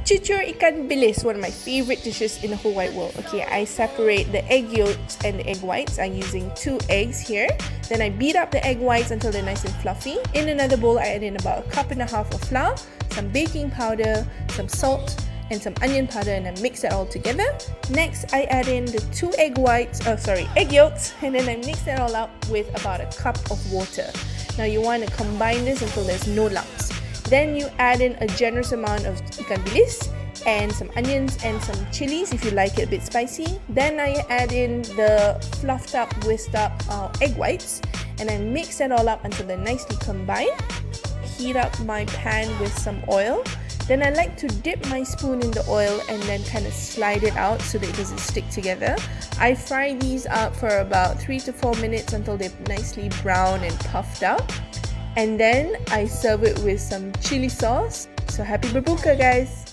Cucur Ikan Bilis, one of my favorite dishes in the whole wide world. Okay, I separate the egg yolks and the egg whites. I'm using 2 eggs here. Then I beat up the egg whites until they're nice and fluffy. In another bowl, I add in about 1.5 cups of flour, some baking powder, some salt, and some onion powder, and I mix that all together. Next, I add in the 2 egg yolks, and then I mix that all up with about 1 cup of water. Now you want to combine this until there's no lumps. Then you add in a generous amount of ikan bilis and some onions and some chilies if you like it a bit spicy. Then I add in the fluffed up, whisked up egg whites, and I mix that all up until they're nicely combined. Heat up my pan with some oil. Then I like to dip my spoon in the oil and then kind of slide it out so that it doesn't stick together. I fry these up for about 3 to 4 minutes until they're nicely brown and puffed out. And then I serve it with some chili sauce. So happy berbuka, guys!